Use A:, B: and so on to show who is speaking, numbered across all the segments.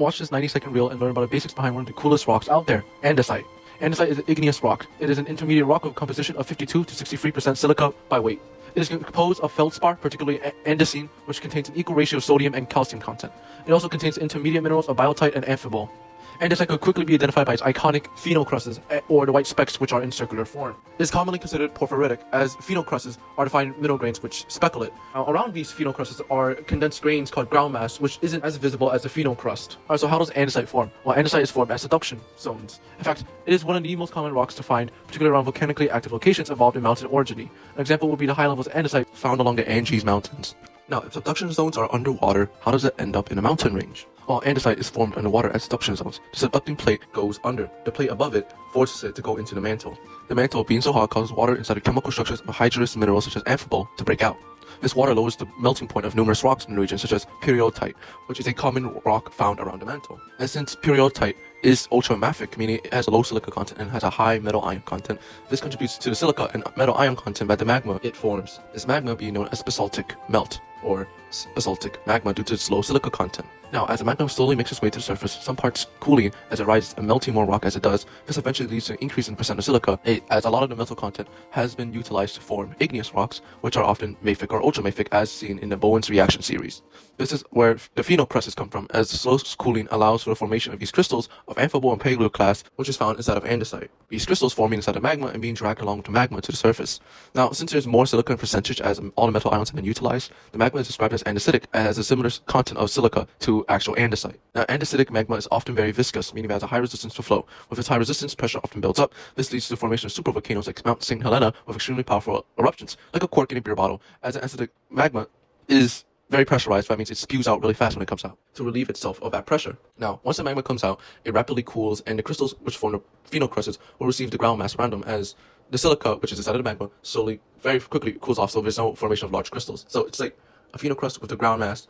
A: Watch this 90-second reel and learn about the basics behind one of the coolest rocks out there, andesite. Andesite is an igneous rock. It is an intermediate rock with a composition of 52 to 63% silica by weight. It is composed of feldspar, particularly andesine, which contains an equal ratio of sodium and calcium content. It also contains intermediate minerals of biotite and amphibole. Andesite could quickly be identified by its iconic phenocrusts, or the white specks which are in circular form. It is commonly considered porphyritic, as phenocrusts are defined mineral grains which speckle it. Around these phenocrusts are condensed grains called ground mass, which isn't as visible as the phenocrust. So how does andesite form? Well, andesite is formed as subduction zones. In fact, it is one of the most common rocks to find, particularly around volcanically active locations involved in mountain orogeny. An example would be the high levels of andesite found along the Andes Mountains. Now, if subduction zones are underwater, how does it end up in a mountain range? Well, andesite is formed underwater as subduction zones. The subducting plate goes under. The plate above it forces it to go into the mantle. The mantle, being so hot, causes water inside the chemical structures of hydrous minerals such as amphibole to break out. This water lowers the melting point of numerous rocks in the region, such as periodotite, which is a common rock found around the mantle. And since periodotite is ultramafic, meaning it has a low silica content and has a high metal ion content, this contributes to the silica and metal ion content by the magma it forms. This magma being known as basaltic melt, or basaltic magma, due to its low silica content. Now, as the magma slowly makes its way to the surface, some parts cooling as it rises and melting more rock as it does, this eventually leads to an increase in percent of silica, as a lot of the metal content has been utilized to form igneous rocks, which are often mafic or ultramafic, as seen in the Bowen's reaction series. This is where the phenocrusts come from, as the slow cooling allows for the formation of these crystals of amphibole and paleoclast, which is found inside of andesite. These crystals forming inside of magma and being dragged along with the magma to the surface. Now, since there's more silica in percentage as all the metal ions have been utilized, the magma is described as andesitic, and has a similar content of silica to actual andesite. Now, andesitic magma is often very viscous, meaning it has a high resistance to flow. With its high resistance, pressure often builds up. This leads to the formation of supervolcanoes like Mount St. Helena with extremely powerful eruptions, like a cork in a beer bottle, as the andesitic magma is very pressurized. That means it spews out really fast when it comes out to relieve itself of that pressure. Now, once the magma comes out, it rapidly cools, and the crystals which form the phenocrusts will receive the ground mass around them, as the silica, which is inside of the magma, slowly, very quickly cools off, so there's no formation of large crystals. So it's like a phenocrust with the ground mass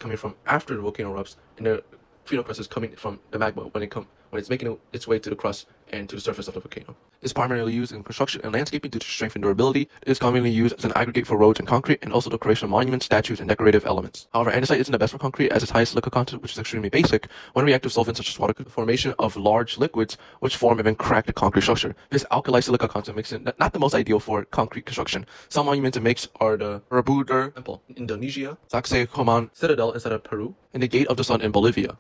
A: coming from after the volcano erupts, and the phenocrust is coming from the magma when it's making its way to the crust and to the surface of the volcano. It's primarily used in construction and landscaping due to strength and durability. It is commonly used as an aggregate for roads and concrete, and also decoration of monuments, statues, and decorative elements. However, andesite isn't the best for concrete, as its high silica content, which is extremely basic, when reactive solvents such as water, the formation of large liquids which form and then crack the concrete structure. This alkali silica content makes it not the most ideal for concrete construction. Some monuments it makes are the Borobudur Temple in Indonesia, Sacsayhuaman Citadel inside of Peru, and the Gate of the Sun in Bolivia.